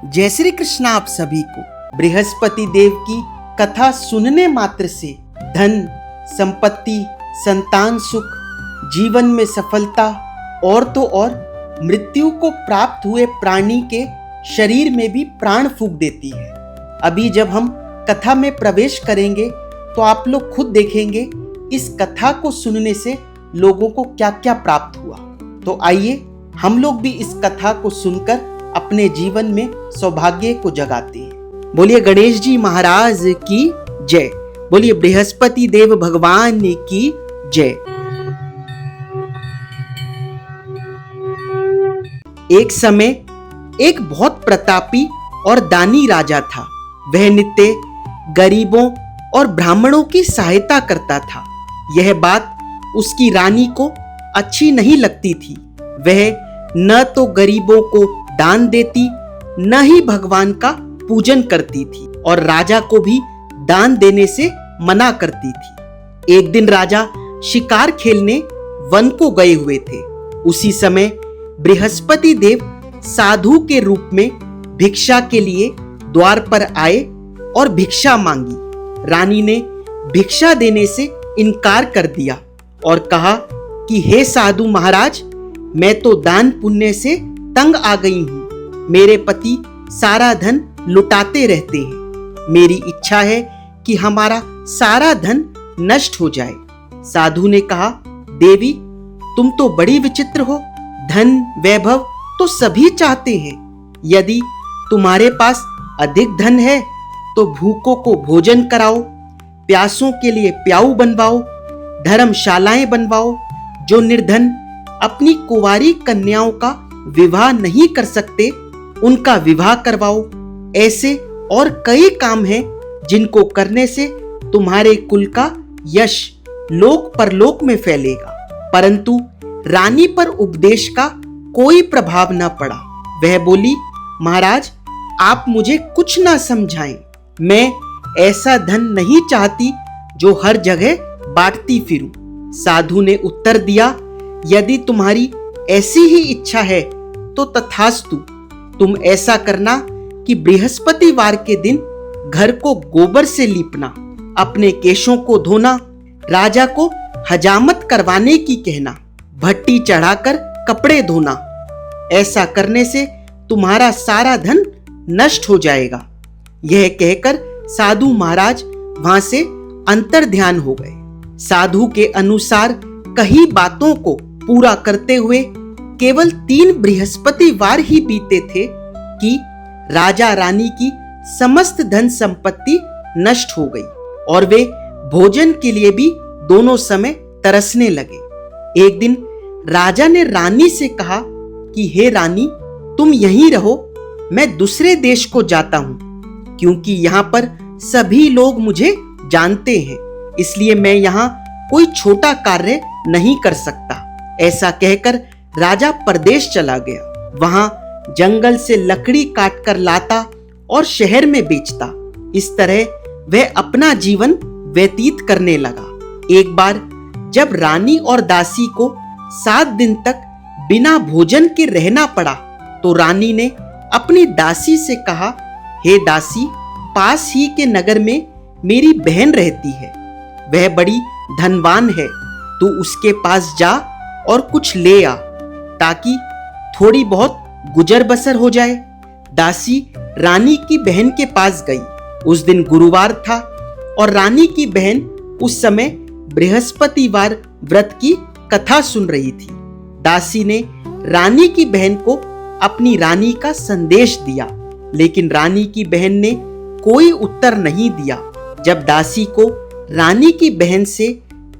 जय श्री कृष्ण आप सभी को। बृहस्पति देव की कथा सुनने मात्र से धन, संपत्ति, संतान सुख, जीवन में सफलता और तो और मृत्यु को प्राप्त हुए प्राणी के शरीर में भी प्राण फूंक देती है। अभी जब हम कथा में प्रवेश करेंगे तो आप लोग खुद देखेंगे इस कथा को सुनने से लोगों को क्या क्या प्राप्त हुआ। तो आइए हम लोग भी इस कथा को सुनकर अपने जीवन में सौभाग्य को जगाते हैं। बोलिए गणेश जी महाराज की जय। बोलिए बृहस्पति देव भगवान की जय। एक समय एक बहुत प्रतापी और दानी राजा था। वह नित्य गरीबों और ब्राह्मणों की सहायता करता था। यह बात उसकी रानी को अच्छी नहीं लगती थी। वह न तो गरीबों को दान देती, न ही भगवान का पूजन करती थी और राजा को भी दान देने से मना करती थी। एक दिन राजा शिकार खेलने वन को गए हुए थे। उसी समय बृहस्पति देव साधु के रूप में भिक्षा के लिए द्वार पर आए और भिक्षा मांगी। रानी ने भिक्षा देने से इनकार कर दिया और कहा कि हे साधु महाराज, मैं तो दान पुण्य से तंग आ गई हूँ। मेरे पति सारा धन लुटाते रहते हैं। मेरी इच्छा है कि हमारा सारा धन नष्ट हो जाए। साधु ने कहा, देवी तुम तो बड़ी विचित्र हो। धन वैभव तो सभी चाहते हैं। यदि तुम्हारे पास अधिक धन है तो भूखों को भोजन कराओ, प्यासों के लिए प्याऊ बनवाओ, धर्मशालाएं बनवाओ। जो निर्धन अपनी कुंवारी कन्याओं का विवाह नहीं कर सकते उनका विवाह करवाओ। ऐसे और कई काम हैं जिनको करने से तुम्हारे कुल का यश लोक परलोक में फैलेगा। परंतु रानी पर उपदेश का कोई प्रभाव न पड़ा। वह बोली, महाराज आप मुझे कुछ ना समझाएं। मैं ऐसा धन नहीं चाहती जो हर जगह बांटती फिरूं। साधु ने उत्तर दिया, यदि तुम्हारी ऐसी ही इच्छा है तो तथास्तु। तुम ऐसा करना कि बृहस्पतिवार के दिन घर को गोबर से लीपना, अपने केशों को धोना, राजा को हजामत करवाने की कहना, भट्टी चढ़ाकर कपड़े धोना। ऐसा करने से तुम्हारा सारा धन नष्ट हो जाएगा। यह कहकर साधु महाराज वहां से अंतर्ध्यान हो गए। साधु के अनुसार कई बातों को पूरा करते हुए केवल 3 बृहस्पतिवार ही बीते थे कि राजा रानी की समस्त धन संपत्ति नष्ट हो गई और वे भोजन के लिए भी दोनों समय तरसने लगे। एक दिन राजा ने रानी से कहा कि हे रानी, तुम यहीं रहो, मैं दूसरे देश को जाता हूं, क्योंकि यहाँ पर सभी लोग मुझे जानते हैं, इसलिए मैं यहाँ कोई छोटा कार्य नहीं कर सकता। ऐसा कहकर राजा परदेश चला गया। वहां जंगल से लकड़ी काटकर लाता और शहर में बेचता। इस तरह वह अपना जीवन व्यतीत करने लगा। एक बार जब रानी और दासी को 7 दिन तक बिना भोजन के रहना पड़ा तो रानी ने अपनी दासी से कहा, हे दासी, पास ही के नगर में मेरी बहन रहती है। वह बड़ी धनवान है। तू उसके पास जा और कुछ ले आ ताकि थोड़ी बहुत गुजर बसर हो जाए। दासी रानी की बहन के पास गई। उस दिन गुरुवार था और रानी की बहन उस समय बृहस्पतिवार व्रत की कथा सुन रही थी। दासी ने रानी की बहन को अपनी रानी का संदेश दिया, लेकिन रानी की बहन ने कोई उत्तर नहीं दिया। जब दासी को रानी की बहन से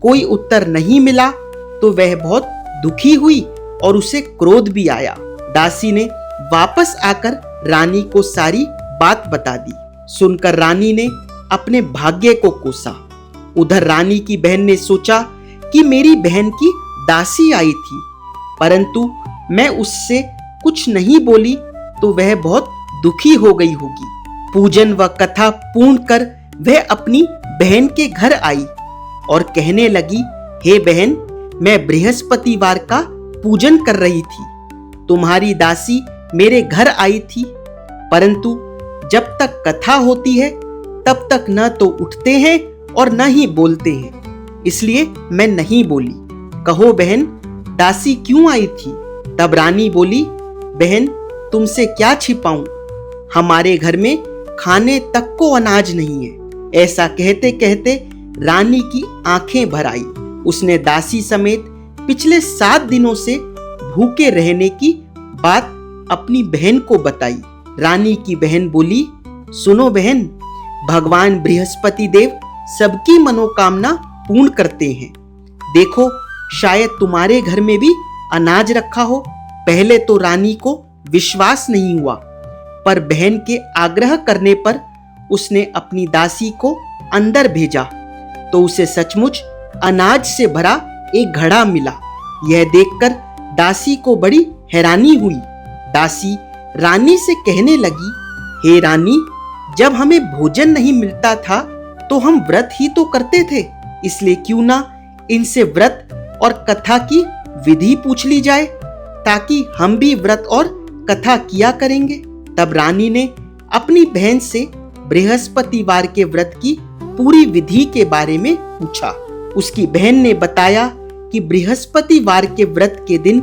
कोई उत्तर नहीं मिला तो वह बहुत दुखी हुई और उसे क्रोध भी आया। दासी ने वापस आकर रानी को सारी बात बता दी। सुनकर रानी ने अपने भाग्य को कोसा। उधर रानी की बहन ने सोचा कि मेरी बहन की दासी आई थी, परंतु मैं उससे कुछ नहीं बोली तो वह बहुत दुखी हो गई होगी। पूजन व कथा पूर्ण कर वह अपनी बहन के घर आई और कहने लगी, हे बहन, मैं बृहस्पतिवार का पूजन कर रही थी। तुम्हारी दासी मेरे घर आई थी परंतु जब तक कथा होती है तब तक न तो उठते हैं और न ही बोलते हैं, इसलिए मैं नहीं बोली। कहो बहन, दासी क्यों आई थी? तब रानी बोली, बहन तुमसे क्या छिपाऊं, हमारे घर में खाने तक को अनाज नहीं है। ऐसा कहते कहते रानी की आंखें भर आई। उसने दासी समेत पिछले 7 दिनों से भूखे रहने की बात अपनी बहन को बताई। रानी की बहन बोली, सुनो बहन, भगवान बृहस्पति देव सबकी मनोकामना पूर्ण करते हैं। देखो, शायद तुम्हारे घर में भी अनाज रखा हो। पहले तो रानी को विश्वास नहीं हुआ, पर बहन के आग्रह करने पर उसने अपनी दासी को अंदर भेजा तो उसे सचमुच अनाज से भरा एक घड़ा मिला। यह देखकर दासी को बड़ी हैरानी हुई। दासी रानी से कहने लगी, हे रानी, जब हमें भोजन नहीं मिलता था तो हम व्रत ही तो करते थे, इसलिए क्यों ना इनसे व्रत और कथा की विधि पूछ ली जाए, ताकि हम भी व्रत और कथा किया करेंगे। तब रानी ने अपनी बहन से बृहस्पतिवार के व्रत की पूरी विधि के बारे में पूछा। उसकी बहन ने बताया कि बृहस्पतिवार के व्रत के दिन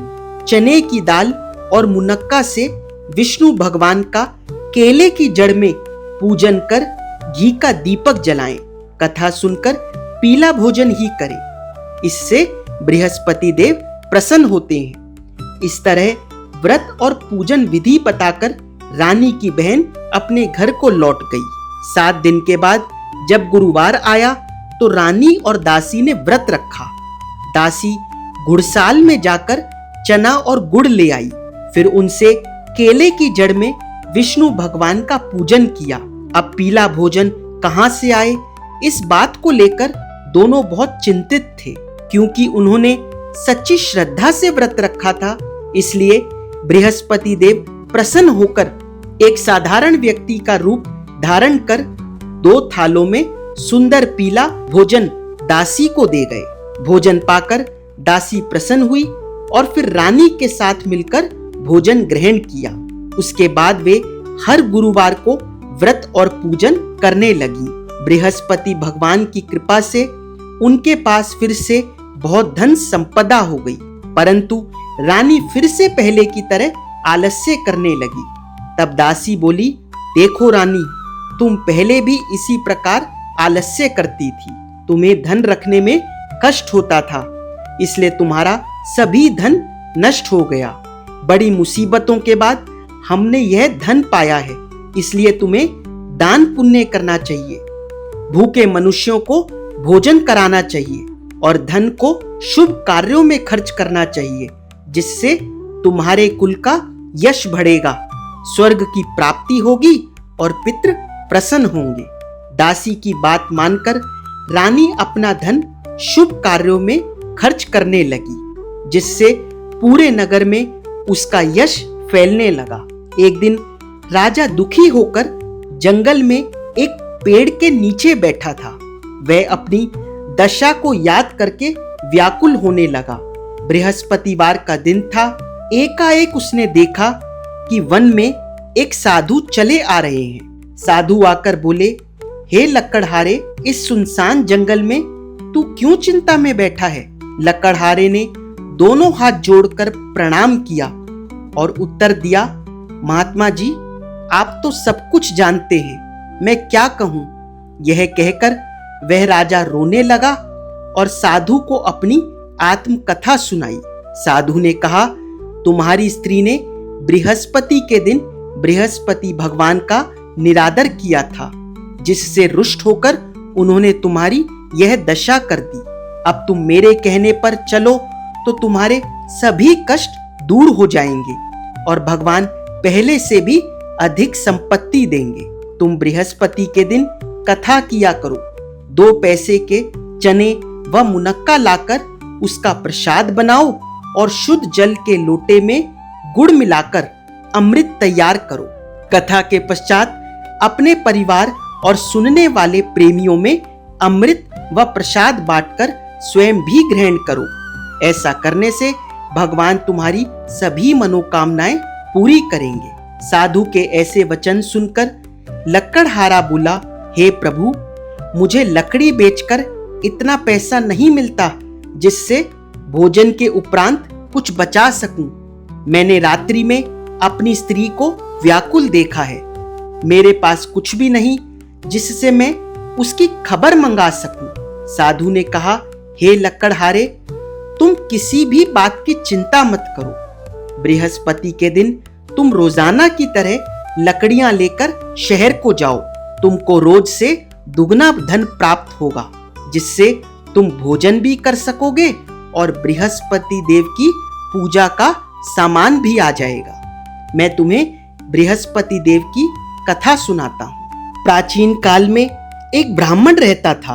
चने की दाल और मुनक्का से विष्णु भगवान का केले की जड़ में पूजन कर घी का दीपक जलाएं, कथा सुनकर पीला भोजन ही करें, इससे बृहस्पति देव प्रसन्न होते हैं। इस तरह व्रत और पूजन विधि बताकर रानी की बहन अपने घर को लौट गई। 7 दिन के बाद जब गुरुवार आया तो रानी और दासी ने व्रत रखा। दासी घुड़साल में जाकर चना और गुड़ ले आई, फिर उनसे केले की जड़ में विष्णु भगवान का पूजन किया। अब पीला भोजन कहां से आए, इस बात को लेकर दोनों बहुत चिंतित थे, क्योंकि उन्होंने सच्ची श्रद्धा से व्रत रखा था। इसलिए बृहस्पति देव प्रसन्न होकर एक साधारण व्यक्ति का रूप धारण कर 2 थालों में सुंदर पीला भोजन दासी को दे गए। भोजन पाकर दासी प्रसन्न हुई और फिर रानी के साथ मिलकर भोजन ग्रहण किया। उसके बाद वे हर गुरुवार को व्रत और पूजन करने लगी। बृहस्पति भगवान की कृपा से उनके पास फिर से बहुत धन संपदा हो गई, परंतु रानी फिर से पहले की तरह आलस्य करने लगी। तब दासी बोली, देखो रानी, तुम पहले भी इसी प्रकार आलस्य करती थी। तुम्हें धन रखने में कष्ट होता था, इसलिए तुम्हारा सभी धन नष्ट हो गया। बड़ी मुसीबतों के बाद हमने यह धन पाया है, इसलिए तुम्हें दान पुण्य करना चाहिए, भूखे मनुष्यों को भोजन कराना चाहिए और धन को शुभ कार्यों में खर्च करना चाहिए, जिससे तुम्हारे कुल का यश बढ़ेगा, स्वर्ग की प्राप्ति होगी और पितृ प्रसन्न होंगे। दासी की बात मानकर रानी अपना धन शुभ कार्यों में खर्च करने लगी, जिससे पूरे नगर में उसका यश फैलने लगा। एक दिन राजा दुखी होकर जंगल में एक पेड़ के नीचे बैठा था। वह अपनी दशा को याद करके व्याकुल होने लगा। बृहस्पतिवार का दिन था। एकाएक उसने देखा कि वन में एक साधु चले आ रहे हैं। साधु आकर बोले, हे लकड़हारे, इस सुनसान जंगल में तू क्यों चिंता में बैठा है? लकड़हारे ने दोनों हाथ जोड़कर प्रणाम किया और उत्तर दिया, महात्मा जी, आप तो सब कुछ जानते हैं, मैं क्या कहूं। यह कहकर वह राजा रोने लगा और साधु को अपनी आत्मकथा सुनाई। साधु ने कहा, तुम्हारी स्त्री ने बृहस्पति के दिन बृहस्पति भगवान का निरादर किया था, जिससे रुष्ट होकर उन्होंने तुम्हारी यह दशा कर दी। अब तुम मेरे कहने पर चलो तो तुम्हारे सभी कष्ट दूर हो जाएंगे और भगवान पहले से भी अधिक संपत्ति देंगे। तुम बृहस्पति के दिन कथा किया करो। 2 पैसे के चने व मुनक्का लाकर उसका प्रसाद बनाओ और शुद्ध जल के लोटे में गुड़ मिलाकर अमृत तैयार करो। कथा के पश्चात अपने परिवार और सुनने वाले प्रेमियों में अमृत व प्रसाद बांटकर स्वयं भी ग्रहण करो। ऐसा करने से भगवान तुम्हारी सभी मनोकामनाएं पूरी करेंगे। साधु के ऐसे वचन सुनकर लकड़हारा बोला, हे प्रभु, मुझे लकड़ी बेचकर इतना पैसा नहीं मिलता जिससे भोजन के उपरांत कुछ बचा सकूं। मैंने रात्रि में अपनी स्त्री को व्याकुल देखा है। मेरे पास कुछ भी नहीं जिससे मैं उसकी खबर मंगा सकूं। साधु ने कहा, हे लकड़हारे, तुम किसी भी बात की चिंता मत करो। बृहस्पति के दिन तुम रोजाना की तरह लकड़ियां लेकर शहर को जाओ। तुमको रोज से दुगना धन प्राप्त होगा, जिससे तुम भोजन भी कर सकोगे और बृहस्पति देव की पूजा का सामान भी आ जाएगा। मैं तुम्हें बृहस्पति देव की कथा सुनाता हूँ। प्राचीन काल में एक ब्राह्मण रहता था।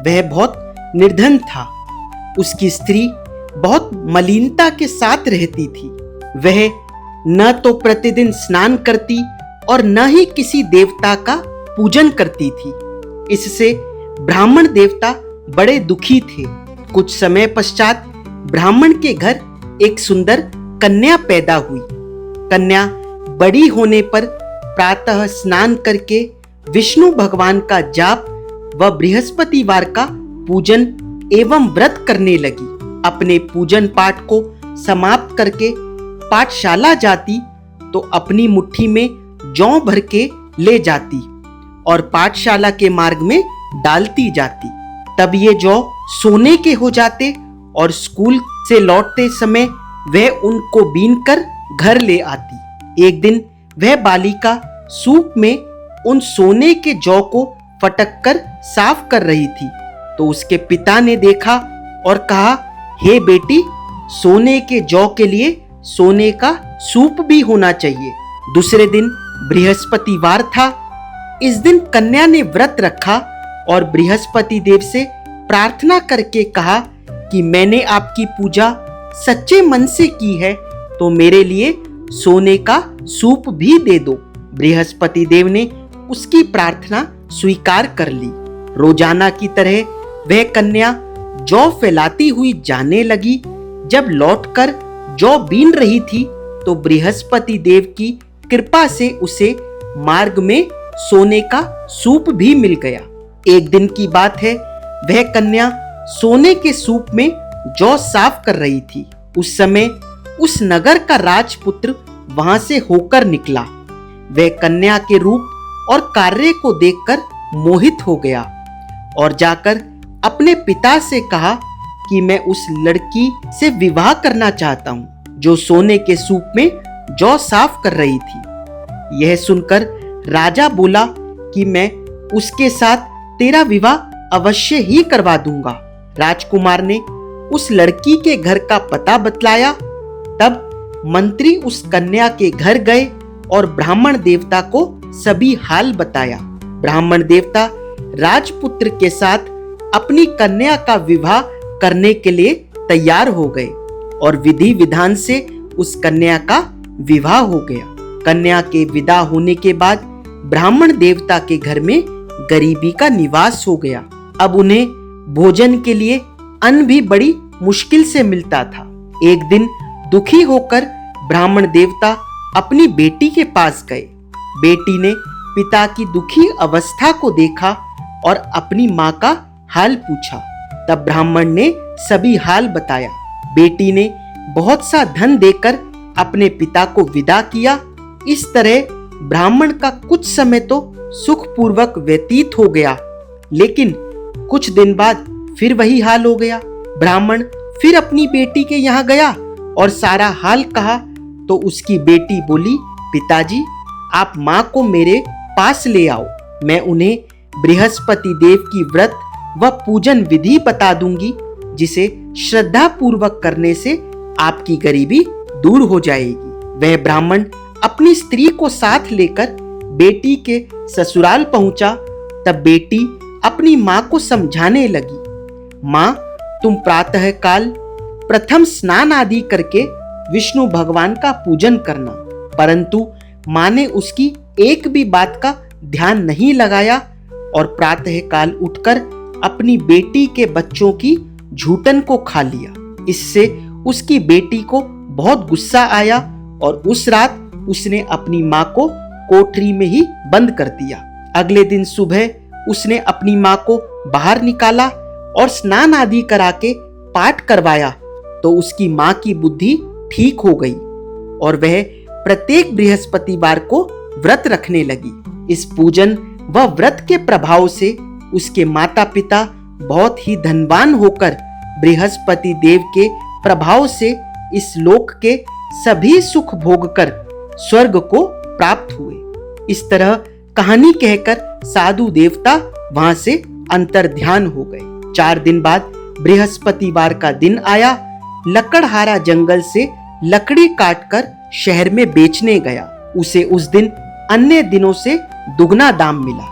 वह बहुत निर्धन था। उसकी स्त्री बहुत मलिनता के साथ रहती थी। वह न तो प्रतिदिन स्नान करती और न ही किसी देवता का पूजन करती थी। इससे ब्राह्मण देवता बड़े दुखी थे। कुछ समय पश्चात ब्राह्मण के घर एक सुंदर कन्या पैदा हुई। कन्या बड़ी होने पर प्रातः स्नान करके विष्णु भगवान का जाप व बृहस्पतिवार का पूजन एवं व्रत करने लगी। अपने पूजन पाठ को समाप्त करके पाठशाला जाती तो अपनी मुट्ठी में जौ भर के ले जाती और पाठशाला के मार्ग में डालती जाती। तब ये जौ सोने के हो जाते और स्कूल से लौटते समय वह उनको बीनकर घर ले आती। एक दिन वह बालिका सूप में उन सोने के जौ को फटक कर साफ कर रही थी तो उसके पिता ने देखा और कहा, हे बेटी, सोने के जौ के लिए सोने का सूप भी होना चाहिए। दूसरे दिन बृहस्पतिवार था। इस दिन कन्या ने व्रत रखा और बृहस्पति देव से प्रार्थना करके कहा कि मैंने आपकी पूजा सच्चे मन से की है तो मेरे लिए सोने का सूप भी दे दो। बृहस्पति देव ने उसकी प्रार्थना स्वीकार कर ली। रोजाना की तरह वह कन्या जौ फैलाती हुई जाने लगी। जब लौटकर जौ बीन रही थी तो बृहस्पति देव की कृपा से उसे मार्ग में सोने का सूप भी मिल गया। एक दिन की बात है, वह कन्या सोने के सूप में जौ साफ कर रही थी। उस समय उस नगर का राजपुत्र वहां से होकर निकला। वह कन्या के रूप और कार्य को देखकर मोहित हो गया और जाकर अपने पिता से कहा कि मैं उस लड़की से विवाह करना चाहता हूं जो सोने के सूप में जौ साफ कर रही थी। यह सुनकर राजा बोला कि मैं उसके साथ तेरा विवाह अवश्य ही करवा दूंगा। राजकुमार ने उस लड़की के घर का पता बतलाया। तब मंत्री उस कन्या के घर गए और ब्राह्मण देवता को सभी हाल बताया। ब्राह्मण देवता राजपुत्र के साथ अपनी कन्या का विवाह करने के लिए तैयार हो गए और विधि विधान से उस कन्या का विवाह हो गया। कन्या के विदा होने के बाद ब्राह्मण देवता के घर में गरीबी का निवास हो गया। अब उन्हें भोजन के लिए अन्न भी बड़ी मुश्किल से मिलता था। एक दिन दुखी होकर ब्राह्मण देवता अपनी बेटी के पास गए। बेटी ने पिता की दुखी अवस्था को देखा और अपनी माँ का हाल पूछा। तब ब्राह्मण ने सभी हाल बताया। बेटी ने बहुत सा धन देकर अपने पिता को विदा किया। इस तरह ब्राह्मण का कुछ समय तो सुखपूर्वक व्यतीत हो गया, लेकिन कुछ दिन बाद फिर वही हाल हो गया। ब्राह्मण फिर अपनी बेटी के यहाँ गया और सारा हाल कहा तो उसकी बेटी बोली, पिताजी, आप माँ को मेरे पास ले आओ। मैं उन्हें बृहस्पति देव की व्रत व पूजन विधि बता दूंगी, जिसे श्रद्धा पूर्वक करने से आपकी गरीबी दूर हो जाएगी। वह ब्राह्मण अपनी स्त्री को साथ लेकर बेटी के ससुराल पहुंचा। तब बेटी अपनी माँ को समझाने लगी, माँ, तुम प्रातः काल प्रथम स्नान आदि करके विष्णु भगवान का पूजन करना। परंतु माँ ने उसकी एक भी बात का ध्यान नहीं लगाया और प्रातः काल उठकर अपनी बेटी के बच्चों की झूठन को खा लिया। इससे उसकी बेटी को बहुत गुस्सा आया और उस रात उसने अपनी माँ को कोठरी में ही बंद कर दिया। अगले दिन सुबह उसने अपनी माँ को बाहर निकाला और स्नान आदि करा के पाठ करवाया तो उसकी माँ की बुद्धि ठीक हो गई और वह प्रत्येक बृहस्पतिवार को व्रत रखने लगी। इस पूजन व व्रत के प्रभाव से उसके माता पिता बहुत ही धनवान होकर बृहस्पति देव के प्रभाव से इस लोक के सभी सुख भोगकर स्वर्ग को प्राप्त हुए। इस तरह कहानी कहकर साधु देवता वहां से अंतर्ध्यान हो गए। 4 दिन बाद बृहस्पतिवार का दिन आया। लकड़हारा जंगल से लकड़ी काटकर शहर में बेचने गया। उसे उस दिन अन्य दिनों से दुगना दाम मिला।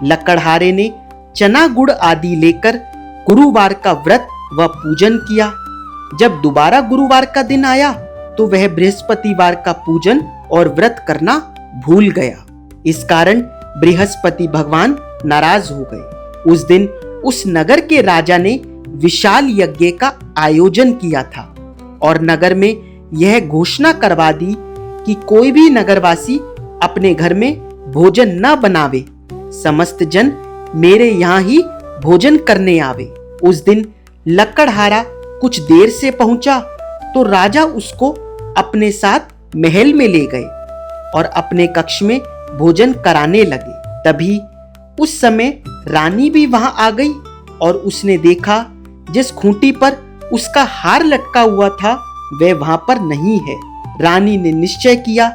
लकड़हारे ने चना गुड़ आदि लेकर गुरुवार का व्रत व पूजन किया। जब दोबारा गुरुवार का दिन आया तो वह बृहस्पतिवार का पूजन और व्रत करना भूल गया। इस कारण बृहस्पति भगवान नाराज हो गए। उस दिन उस नगर के राजा ने विशाल यज्ञ का आयोजन किया था और नगर में यह घोषणा करवा दी कि कोई भी नगरवासी अपने घर में भोजन न बनावे, समस्त जन मेरे यहाँ ही भोजन करने आवे। उस दिन लकड़हारा कुछ देर से पहुंचा तो राजा उसको अपने साथ महल में ले गए और अपने कक्ष में भोजन कराने लगे। तभी उस समय रानी भी वहां आ गई और उसने देखा जिस खूंटी पर उसका हार लटका हुआ था वह वहां पर नहीं है। रानी ने निश्चय किया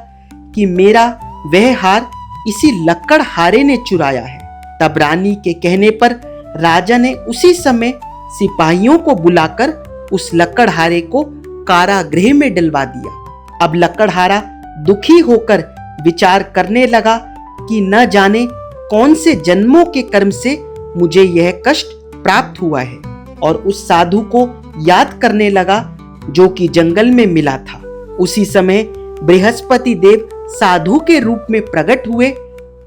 कि मेरा वह हार इसी लकड़हारे ने चुराया है। तब रानी के कहने पर राजा ने उसी समय सिपाहियों को बुलाकर उस लकड़हारे को कारागृह में डलवा दिया। अब लकड़हारा दुखी होकर विचार करने लगा कि न जाने कौन से जन्मों के कर्म से मुझे यह कष्ट प्राप्त हुआ है और उस साधु को याद करने लगा जो कि जंगल में मिला था। उसी समय बृहस्पति देव साधु के रूप में प्रकट हुए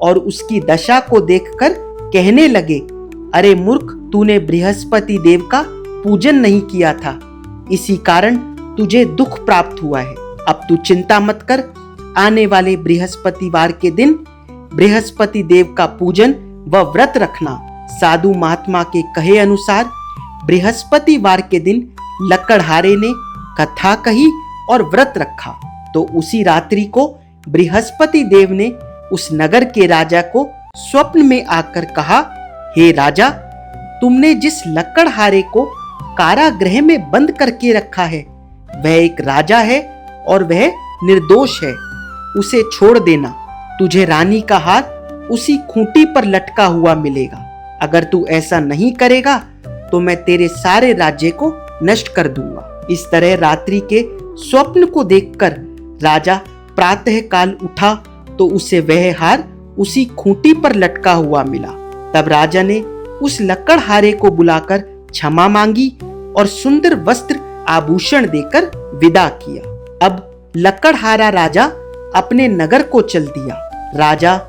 और उसकी दशा को देखकर कहने लगे, अरे मूर्ख, तूने बृहस्पति देव का पूजन नहीं किया था, इसी कारण तुझे दुख प्राप्त हुआ है। अब तू चिंता मत कर, आने वाले बृहस्पतिवार के दिन बृहस्पति देव का पूजन व व्रत रखना। साधु महात्मा के कहे अनुसार बृहस्पतिवार के दिन लकड़हारे ने कथा कही और व्रत रखा तो उसी रात्रि को बृहस्पति देव ने उस नगर के राजा को स्वप्न में आकर कहा, हे राजा, तुमने जिस लकड़हारे को कारागृह में बंद करके रखा है वह एक राजा है और वह निर्दोष है, उसे छोड़ देना। तुझे रानी का हार उसी खूंटी पर लटका हुआ मिलेगा। अगर तू ऐसा नहीं करेगा तो मैं तेरे सारे राज्य को नष्ट कर दूंगा। इस तरह रात्रि के स्वप्न को देखकर राजा प्रातः काल उठा तो उसे वह हार उसी खूंटी पर लटका हुआ मिला। तब राजा ने उस लकड़हारे को बुलाकर क्षमा मांगी और सुंदर वस्त्र आभूषण देकर विदा किया। अब लकड़हारा राजा अपने नगर को चल दिया। राजा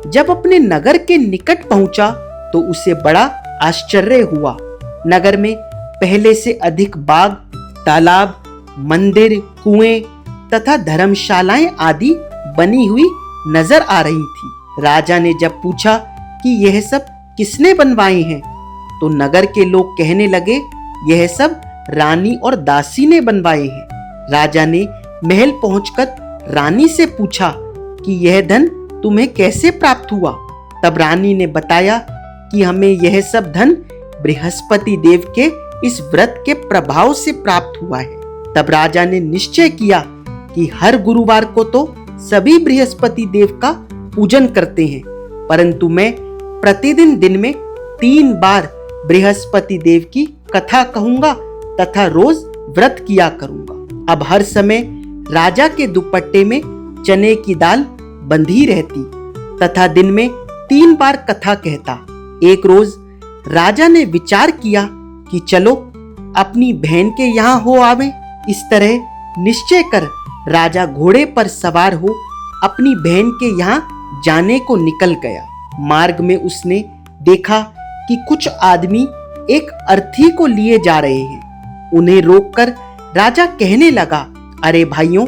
जब अपने नगर के निकट पहुंचा तो उसे बड़ा आश्चर्य हुआ। नगर में पहले से अधिक बाग, तालाब, मंदिर, कुएं तथा धर्मशालाएं आदि बनी हुई नजर आ रही थी। राजा ने जब पूछा कि यह सब किसने बनवाए हैं तो नगर के लोग कहने लगे, यह सब रानी और दासी ने बनवाए हैं। राजा ने महल पहुंचकर रानी से पूछा कि यह धन तुम्हें कैसे प्राप्त हुआ। तब रानी ने बताया कि हमें यह सब धन बृहस्पति देव के इस व्रत के प्रभाव से प्राप्त हुआ है। तब राजा ने निश्चय किया कि हर गुरुवार को तो सभी बृहस्पति देव का पूजन करते हैं, परंतु मैं प्रतिदिन दिन में 3 बार बृहस्पति देव की कथा कहूंगा तथा रोज व्रत किया करूंगा। अब हर समय राजा के दुपट्टे में चने की दाल बंधी रहती तथा दिन में 3 बार कथा कहता। एक रोज राजा ने विचार किया कि चलो अपनी बहन के यहाँ हो आवे। इस तरह निश्चय कर राजा घोड़े पर सवार हो अपनी बहन के यहाँ जाने को निकल गया। मार्ग में उसने देखा कि कुछ आदमी एक अर्थी को लिए जा रहे हैं। उन्हें रोककर राजा कहने लगा, अरे भाइयों,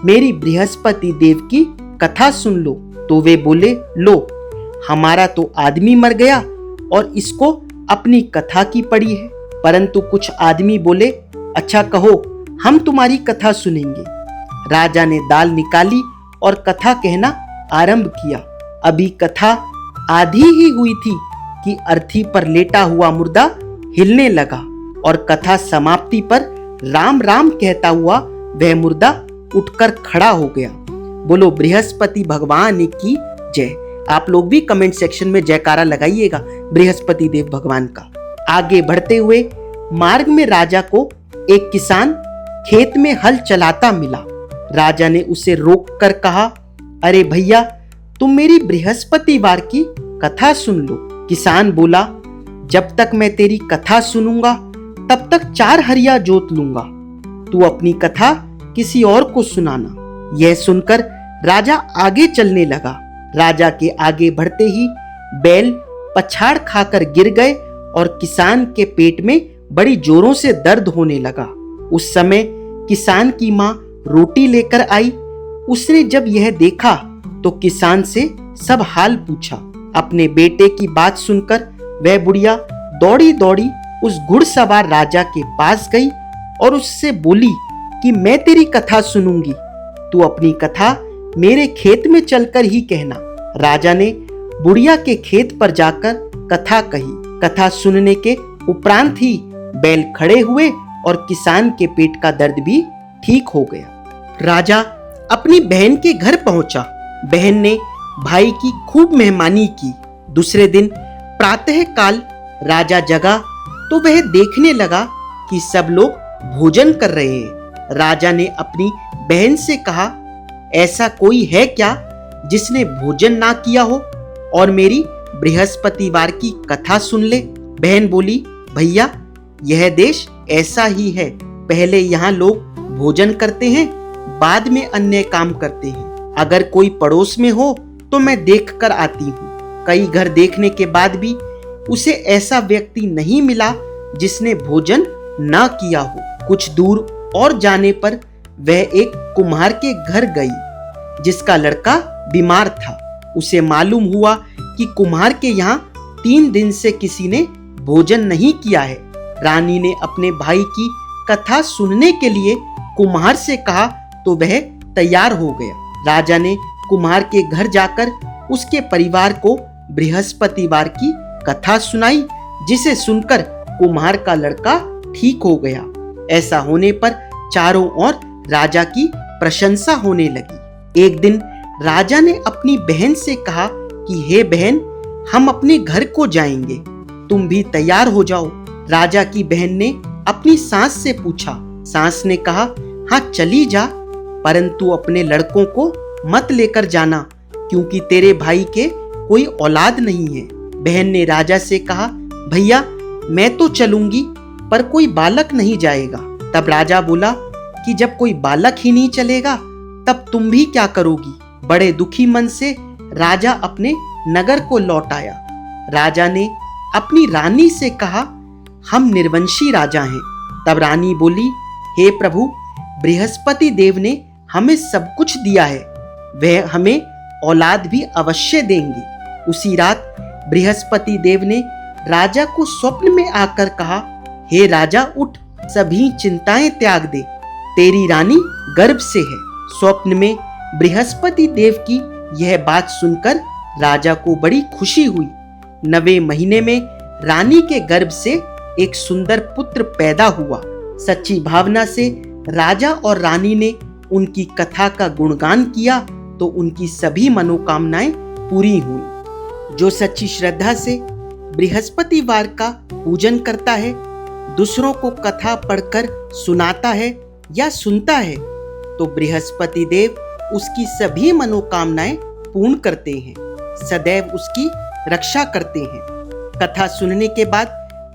मेरी बृहस्पति देव की कथा सुन लो। तो वे बोले, लो, हमारा तो आदमी मर गया और इसको अपनी कथा की पड़ी है। परंतु कुछ आदमी बोले, अच्छा कहो, हम तुम्हारी कथा सुनेंगे। राजा ने दाल निकाली और कथा कहना आरंभ किया। अभी कथा आधी ही हुई थी कि अर्थी पर लेटा हुआ मुर्दा हिलने लगा और कथा समाप्ति पर राम राम कहता हुआ वह मुर्दा उठकर खड़ा हो गया। बोलो बृहस्पति भगवान की जय। आप लोग भी कमेंट सेक्शन में जयकारा लगाइएगा बृहस्पति देव भगवान का। आगे बढ़ते हुए मार्ग में राजा को एक किसान खेत में हल चलाता मिला। राजा ने उसे रोककर कहा, अरे भैया, तुम मेरी बृहस्पतिवार की कथा सुन लो। किसान बोला, जब तक मैं तेरी कथा सुनूंगा तब तक 4 हरिया जोत लूंगा। तू अपनी कथा किसी और को सुनाना। यह सुनकर राजा आगे चलने लगा। राजा के आगे बढ़ते ही बैल पछाड़ खाकर गिर गए और किसान के पेट में बड़ी जोरों से दर्द होने लगा। उस समय किसान की माँ रोटी लेकर आई। उसने जब यह देखा तो किसान से सब हाल पूछा। अपने बेटे की बात सुनकर वह बुढ़िया दौड़ी दौड़ी उस घुड़सवार राजा के पास गई और उससे बोली कि मैं तेरी कथा सुनूंगी, तू अपनी कथा मेरे खेत में चलकर ही कहना। राजा ने बुढ़िया के खेत पर जाकर कथा कही। कथा सुनने के उपरांत ही बैल खड़े हुए और किसान के पेट का दर्द भी ठीक हो गया। राजा अपनी बहन के घर पहुंचा। बहन ने भाई की खूब मेहमानी की। दूसरे दिन प्रातः काल राजा जगा तो वह देखने लगा कि सब लोग भोजन कर रहे हैं। राजा ने अपनी बहन से कहा, ऐसा कोई है क्या जिसने भोजन ना किया हो और मेरी बृहस्पतिवार की कथा सुन ले? बहन बोली, भैया, यह देश ऐसा ही है। पहले यहाँ लोग भोजन करते हैं, बाद में अन्य काम करते हैं। अगर कोई पड़ोस में हो तो मैं देख कर आती हूँ। कई घर देखने के बाद भी उसे ऐसा व्यक्ति नहीं मिला जिसने भोजन ना किया हो। कुछ दूर और जाने पर वह एक कुम्हार के घर गई जिसका लड़का बीमार था। उसे मालूम हुआ कि कुम्हार के यहाँ 3 दिन से किसी ने भोजन नहीं किया है। रानी ने अपने भाई की कथा सुनने के लिए कुम्हार से कहा तो वह तैयार हो गया। राजा ने कुम्हार के घर जाकर उसके परिवार को बृहस्पतिवार की कथा सुनाई, जिसे सुनकर कुम्हार का लड़का ठीक हो गया। ऐसा होने पर चारों ओर राजा की प्रशंसा होने लगी। एक दिन राजा ने अपनी बहन से कहा कि हे बहन, हम अपने घर को जाएंगे, तुम भी तैयार हो जाओ। राजा की बहन ने अपनी सास से पूछा। सास ने कहा, हाँ चली जा, परंतु अपने लड़कों को मत लेकर जाना, क्योंकि तेरे भाई के कोई औलाद नहीं है। बहन ने राजा से कहा, भैया, मैं तो चलूंगी, पर कोई बालक नहीं जाएगा। तब राजा बोला कि जब कोई बालक ही नहीं चलेगा तब तुम भी क्या करोगी? बड़े दुखी मन से राजा अपने नगर को लौट आया। राजा ने अपनी रानी से कहा, हम निर्वंशी राजा हैं। तब रानी बोली, हे प्रभु, बृहस्पति देव ने हमें सब कुछ दिया है, वह हमें औलाद भी अवश्य देंगे। उसी रात बृहस्पति देव ने राजा को स्वप्न में आकर कहा, हे राजा, उठ, सभी चिंताएं त्याग दे, तेरी रानी गर्भ से है। स्वप्न में बृहस्पति देव की यह बात सुनकर राजा को बड़ी खुशी हुई। 9वें महीने में रानी के गर्भ से एक सुंदर पुत्र पैदा हुआ। सच्ची भावना से राजा और रानी ने उनकी कथा का गुणगान किया तो उनकी सभी मनोकामनाएं पूरी हुई। जो सच्ची श्रद्धा से बृहस्पतिवार का पूजन करता है, दूसरों को कथा पढ़कर सुनाता है या सुनता है, तो बृहस्पति देव उसकी सभी मनोकामनाएं पूर्ण करते हैं, सदैव उसकी रक्षा करते हैं। कथा सुनने के बाद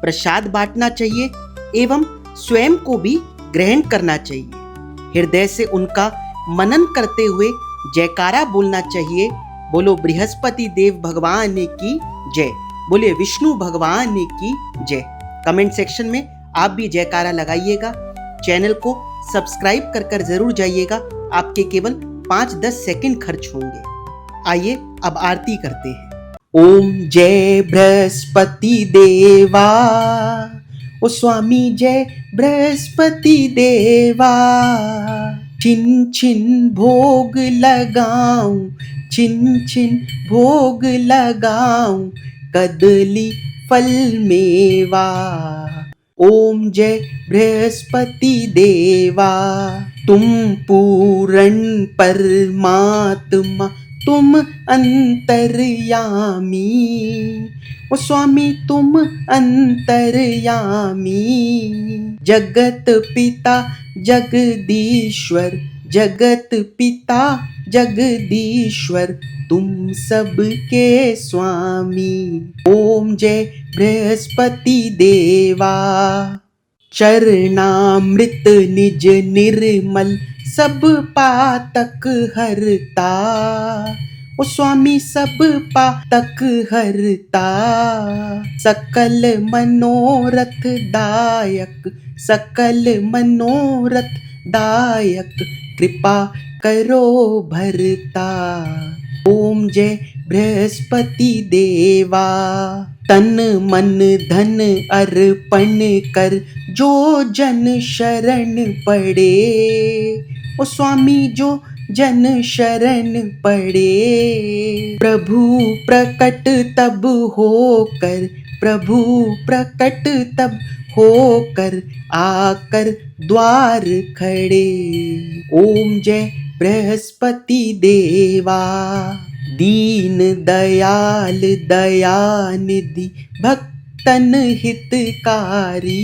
प्रसाद बांटना चाहिए एवं स्वयं को भी ग्रहण करना चाहिए। हृदय से उनका मनन करते हुए जयकारा बोलना चाहिए। बोलो बृहस्पति देव भगवान की जय, बोले विष्णु भगवान की जय। कमेंट सेक्शन में आप भी जयकारा लगाइएगा। चैनल को सब्सक्राइब कर जरूर जाइएगा। आपके केवल 5-10 सेकंड खर्च होंगे। आइए अब आरती करते हैं। ओम जय बृहस्पति देवा, ओ स्वामी जय बृहस्पति देवा। छिन छिन भोग लगाऊं, छिन छिन भोग लगाऊं, कदली फल मेवा। ओम जय बृहस्पति देवा। तुम पूर्ण परमात्मा, तुम अंतर्यामी, ओ स्वामी तुम अंतर्यामी। जगत पिता जगदीश्वर, जगत पिता जगदीश्वर, तुम सबके स्वामी। ओम जय बृहस्पति देवा। चरणामृत निज निर्मल, सब पातक हरता, ओ स्वामी सब पातक हरता। सकल मनोरथ दायक, सकल मनोरथ दायक, कृपा करो भरता। ओम जय बृहस्पति देवा। तन मन धन अर्पण कर, जो जन शरण पड़े, ओ स्वामी जो जन शरण पड़े। प्रभु प्रकट तब होकर, प्रभु प्रकट तब होकर, आकर द्वार खड़े। ओम जय बृहस्पति देवा। दीन दयाल दयानिधि, भक्तन हितकारी,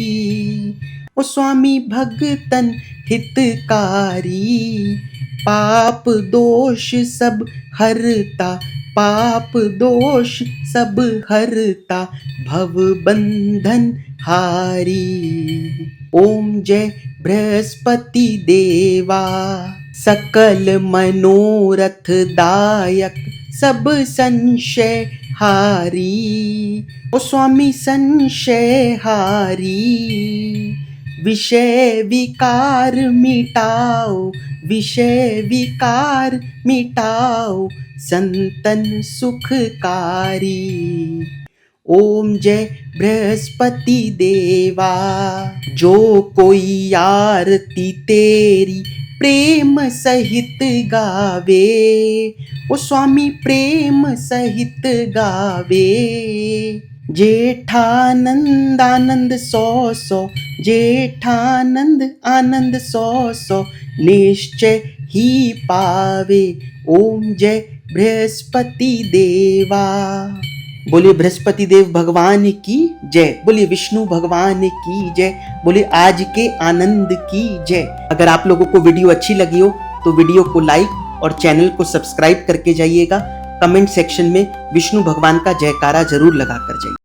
ओ स्वामी भक्तन हितकारी। पाप दोष सब हरता, पाप दोष सब हरता, भव बंधन हारी। ओम जय बृहस्पति देवा। सकल मनोरथ दायक, सब संशय हारी, ओ स्वामी संशय हारी। विषय विकार मिटाओ, विषय विकार मिटाओ, संतन सुखकारी। ओम जय बृहस्पति देवा। जो कोई आरती तेरी प्रेम सहित गावे, ओ स्वामी प्रेम सहित गावे। जेठानंद आनंद सौ सौ, जेठानंद आनंद सौ सौ, निश्चय ही पावे। ओम जय बृहस्पति देवा। बोलिए बृहस्पति देव भगवान की जय, बोलिए विष्णु भगवान की जय, बोलिए आज के आनंद की जय। अगर आप लोगों को वीडियो अच्छी लगी हो तो वीडियो को लाइक और चैनल को सब्सक्राइब करके जाइएगा। कमेंट सेक्शन में विष्णु भगवान का जयकारा जरूर लगा कर जाइए।